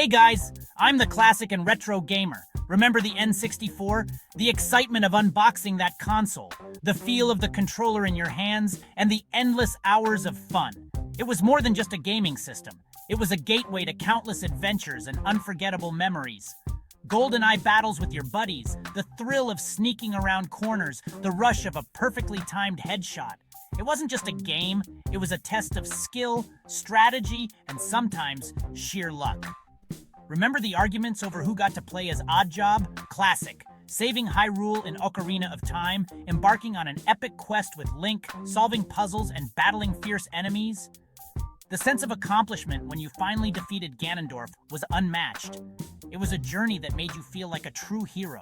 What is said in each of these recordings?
Hey guys, I'm the classic and retro gamer. Remember the N64? The excitement of unboxing that console, the feel of the controller in your hands, and the endless hours of fun. It was more than just a gaming system. It was a gateway to countless adventures and unforgettable memories. GoldenEye battles with your buddies, the thrill of sneaking around corners, the rush of a perfectly timed headshot. It wasn't just a game, it was a test of skill, strategy, and sometimes sheer luck. Remember the arguments over who got to play as Oddjob? Classic. Saving Hyrule in Ocarina of Time, embarking on an epic quest with Link, solving puzzles and battling fierce enemies. The sense of accomplishment when you finally defeated Ganondorf was unmatched. It was a journey that made you feel like a true hero.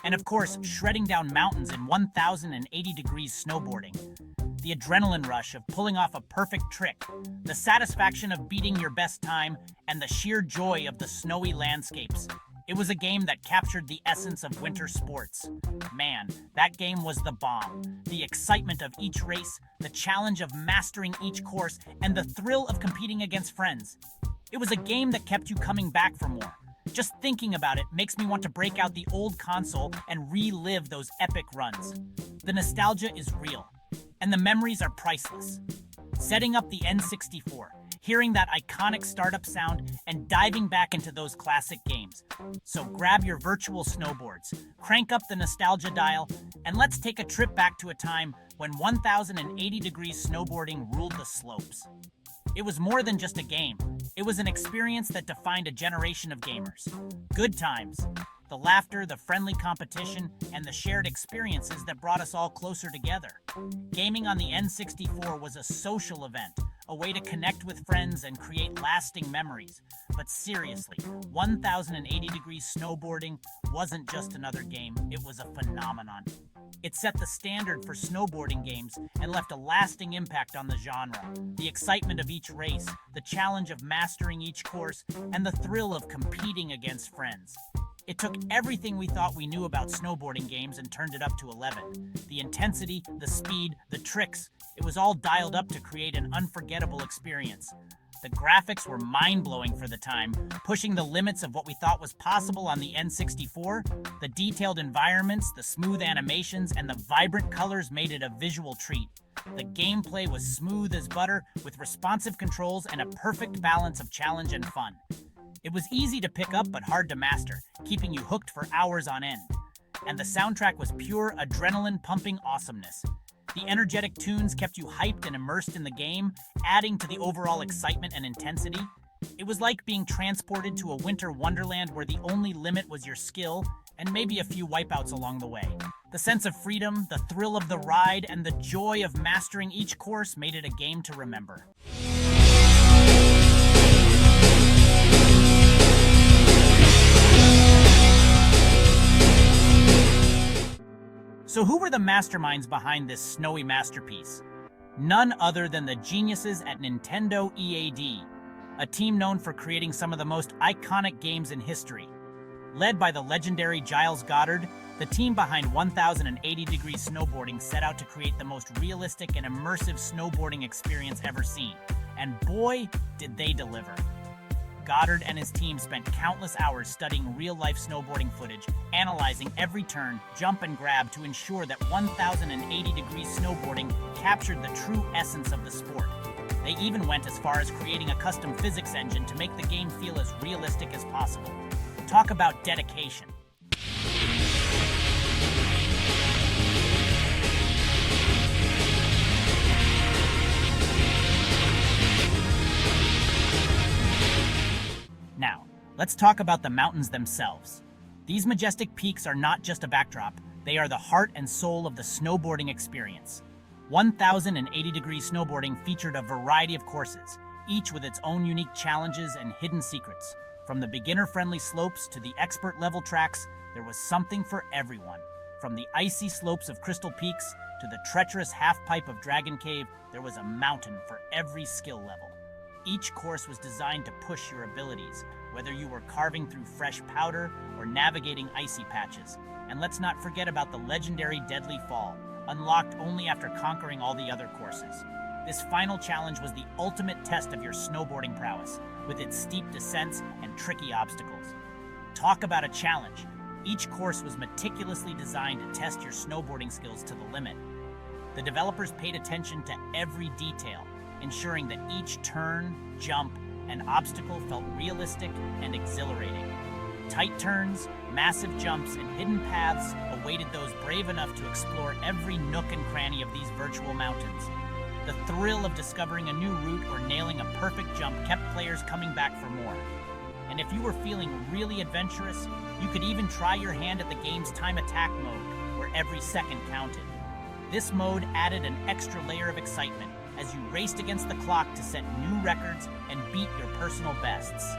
And of course, shredding down mountains in 1,080 degrees snowboarding. The adrenaline rush of pulling off a perfect trick, the satisfaction of beating your best time, and the sheer joy of the snowy landscapes. It was a game that captured the essence of winter sports. Man, that game was the bomb. The excitement of each race, the challenge of mastering each course, and the thrill of competing against friends. It was a game that kept you coming back for more. Just thinking about it makes me want to break out the old console and relive those epic runs. The nostalgia is real, and the memories are priceless. Setting up the N64, hearing that iconic startup sound, and diving back into those classic games. So grab your virtual snowboards, crank up the nostalgia dial, and let's take a trip back to a time when 1,080 degrees snowboarding ruled the slopes. It was more than just a game. It was an experience that defined a generation of gamers. Good times. The laughter, the friendly competition, and the shared experiences that brought us all closer together. Gaming on the N64 was a social event, a way to connect with friends and create lasting memories. But seriously, 1,080 degrees snowboarding wasn't just another game, it was a phenomenon. It set the standard for snowboarding games and left a lasting impact on the genre. The excitement of each race, the challenge of mastering each course, and the thrill of competing against friends. It took everything we thought we knew about snowboarding games and turned it up to 11. The intensity, the speed, the tricks, it was all dialed up to create an unforgettable experience. The graphics were mind-blowing for the time, pushing the limits of what we thought was possible on the N64. The detailed environments, the smooth animations, and the vibrant colors made it a visual treat. The gameplay was smooth as butter, with responsive controls and a perfect balance of challenge and fun. It was easy to pick up but hard to master, keeping you hooked for hours on end. And the soundtrack was pure adrenaline-pumping awesomeness. The energetic tunes kept you hyped and immersed in the game, adding to the overall excitement and intensity. It was like being transported to a winter wonderland where the only limit was your skill, and maybe a few wipeouts along the way. The sense of freedom, the thrill of the ride, and the joy of mastering each course made it a game to remember. So who were the masterminds behind this snowy masterpiece? None other than the geniuses at Nintendo EAD, a team known for creating some of the most iconic games in history. Led by the legendary Giles Goddard, the team behind 1,080 degrees snowboarding set out to create the most realistic and immersive snowboarding experience ever seen. And boy, did they deliver. Goddard and his team spent countless hours studying real-life snowboarding footage, analyzing every turn, jump, and grab to ensure that 1,080 degrees snowboarding captured the true essence of the sport. They even went as far as creating a custom physics engine to make the game feel as realistic as possible. Talk about dedication. Now, let's talk about the mountains themselves. These majestic peaks are not just a backdrop, they are the heart and soul of the snowboarding experience. 1,080 degrees snowboarding featured a variety of courses, each with its own unique challenges and hidden secrets. From the beginner-friendly slopes to the expert-level tracks, there was something for everyone. From the icy slopes of Crystal Peaks to the treacherous half-pipe of Dragon Cave, there was a mountain for every skill level. Each course was designed to push your abilities, whether you were carving through fresh powder or navigating icy patches. And let's not forget about the legendary Deadly Fall, unlocked only after conquering all the other courses. This final challenge was the ultimate test of your snowboarding prowess, with its steep descents and tricky obstacles. Talk about a challenge. Each course was meticulously designed to test your snowboarding skills to the limit. The developers paid attention to every detail, ensuring that each turn, jump, and obstacle felt realistic and exhilarating. Tight turns, massive jumps, and hidden paths awaited those brave enough to explore every nook and cranny of these virtual mountains. The thrill of discovering a new route or nailing a perfect jump kept players coming back for more. And if you were feeling really adventurous, you could even try your hand at the game's time attack mode, where every second counted. This mode added an extra layer of excitement as you raced against the clock to set new records and beat your personal bests.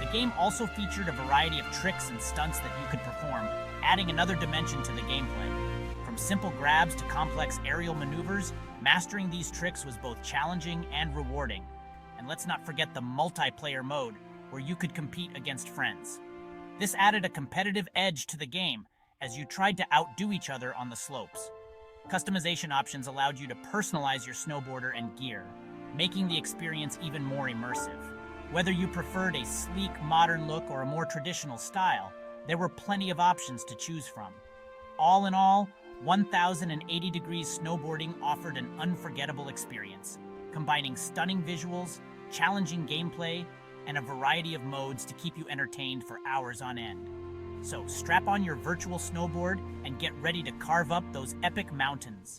The game also featured a variety of tricks and stunts that you could perform, adding another dimension to the gameplay. From simple grabs to complex aerial maneuvers, mastering these tricks was both challenging and rewarding. And let's not forget the multiplayer mode, where you could compete against friends. This added a competitive edge to the game as you tried to outdo each other on the slopes. Customization options allowed you to personalize your snowboarder and gear, making the experience even more immersive. Whether you preferred a sleek, modern look or a more traditional style, there were plenty of options to choose from. All in all, 1080 Degrees Snowboarding offered an unforgettable experience, combining stunning visuals, challenging gameplay, and a variety of modes to keep you entertained for hours on end. So strap on your virtual snowboard and get ready to carve up those epic mountains.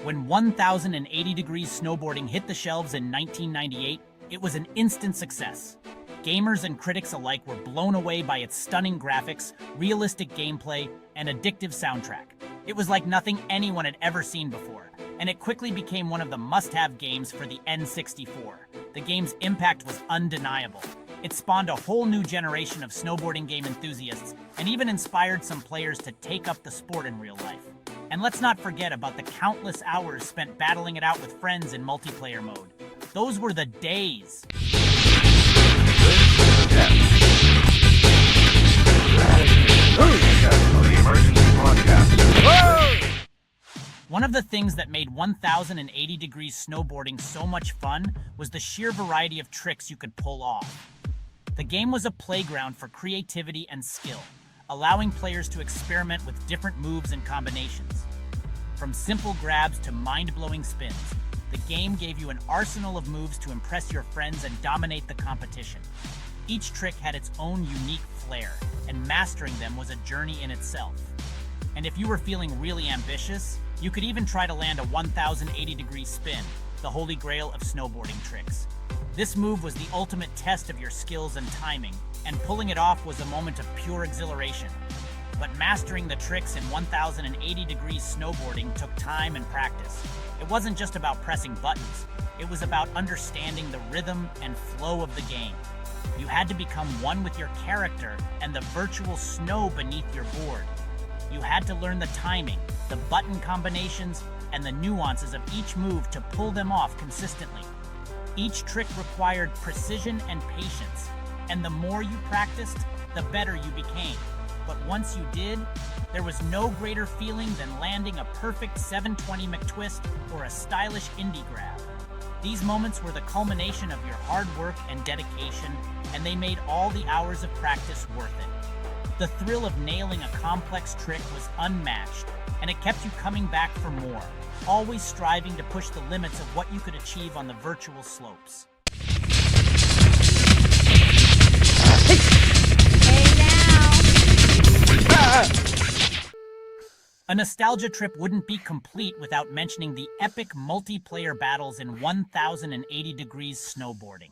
When 1080 Degrees Snowboarding hit the shelves in 1998, it was an instant success. Gamers and critics alike were blown away by its stunning graphics, realistic gameplay, and addictive soundtrack. It was like nothing anyone had ever seen before, and it quickly became one of the must-have games for the N64. The game's impact was undeniable. It spawned a whole new generation of snowboarding game enthusiasts, and even inspired some players to take up the sport in real life. And let's not forget about the countless hours spent battling it out with friends in multiplayer mode. Those were the days. One of the things that made 1080 Degrees Snowboarding so much fun was the sheer variety of tricks you could pull off. The game was a playground for creativity and skill, allowing players to experiment with different moves and combinations. From simple grabs to mind-blowing spins, the game gave you an arsenal of moves to impress your friends and dominate the competition. Each trick had its own unique flair, and mastering them was a journey in itself. And if you were feeling really ambitious, you could even try to land a 1080-degree spin, the holy grail of snowboarding tricks. This move was the ultimate test of your skills and timing, and pulling it off was a moment of pure exhilaration. But mastering the tricks in 1080 Degrees Snowboarding took time and practice. It wasn't just about pressing buttons, it was about understanding the rhythm and flow of the game. You had to become one with your character and the virtual snow beneath your board. You had to learn the timing, the button combinations, and the nuances of each move to pull them off consistently. Each trick required precision and patience, and the more you practiced, the better you became. But once you did, there was no greater feeling than landing a perfect 720 McTwist or a stylish indie grab. These moments were the culmination of your hard work and dedication, and they made all the hours of practice worth it. The thrill of nailing a complex trick was unmatched, and it kept you coming back for more, always striving to push the limits of what you could achieve on the virtual slopes. A nostalgia trip wouldn't be complete without mentioning the epic multiplayer battles in 1080 Degrees Snowboarding.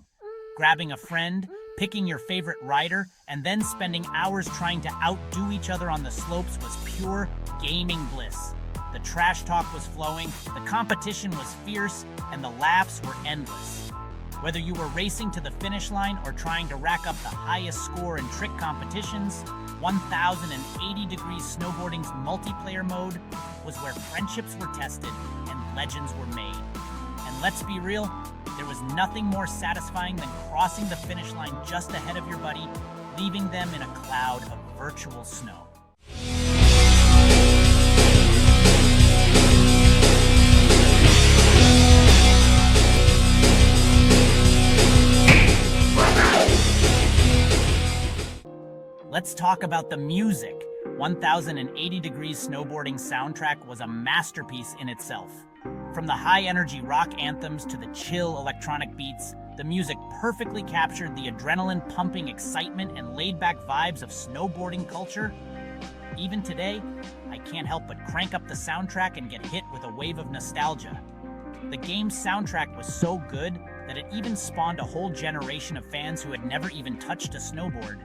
Grabbing a friend, picking your favorite rider, and then spending hours trying to outdo each other on the slopes was pure gaming bliss. The trash talk was flowing, the competition was fierce, and the laughs were endless. Whether you were racing to the finish line or trying to rack up the highest score in trick competitions, 1080 Degrees Snowboarding's multiplayer mode was where friendships were tested and legends were made. And let's be real, there was nothing more satisfying than crossing the finish line just ahead of your buddy, leaving them in a cloud of virtual snow. Let's talk about the music. 1080 Degrees Snowboarding soundtrack was a masterpiece in itself. From the high-energy rock anthems to the chill electronic beats, the music perfectly captured the adrenaline-pumping excitement and laid-back vibes of snowboarding culture. Even today, I can't help but crank up the soundtrack and get hit with a wave of nostalgia. The game's soundtrack was so good that it even spawned a whole generation of fans who had never even touched a snowboard.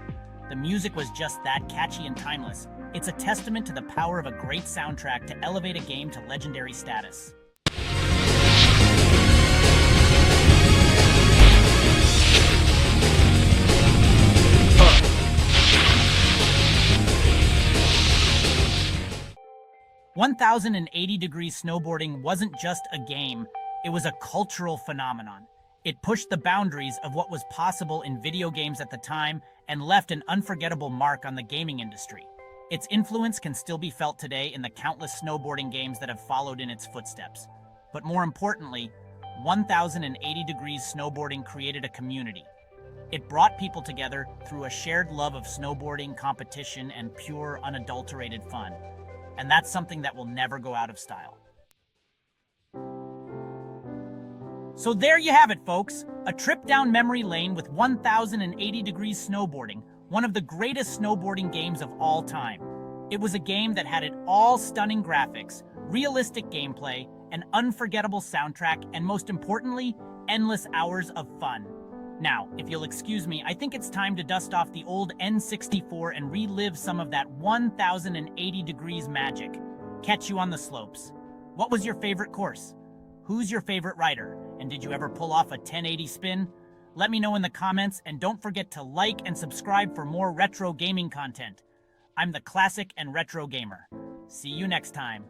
The music was just that catchy and timeless. It's a testament to the power of a great soundtrack to elevate a game to legendary status. "1080 Degrees Snowboarding wasn't just a game, it was a cultural phenomenon. It pushed the boundaries of what was possible in video games at the time and left an unforgettable mark on the gaming industry. Its influence can still be felt today in the countless snowboarding games that have followed in its footsteps. But more importantly, 1080 Degrees Snowboarding created a community. It brought people together through a shared love of snowboarding, competition, and pure, unadulterated fun. And that's something that will never go out of style. So there you have it, folks. A trip down memory lane with 1080 Degrees Snowboarding, one of the greatest snowboarding games of all time. It was a game that had it all: stunning graphics, realistic gameplay, an unforgettable soundtrack, and most importantly, endless hours of fun. Now, if you'll excuse me, I think it's time to dust off the old N64 and relive some of that 1080 degrees magic. Catch you on the slopes. What was your favorite course? Who's your favorite rider? And did you ever pull off a 1080 spin? Let me know in the comments, and don't forget to like and subscribe for more retro gaming content. I'm the Classic and Retro Gamer. See you next time.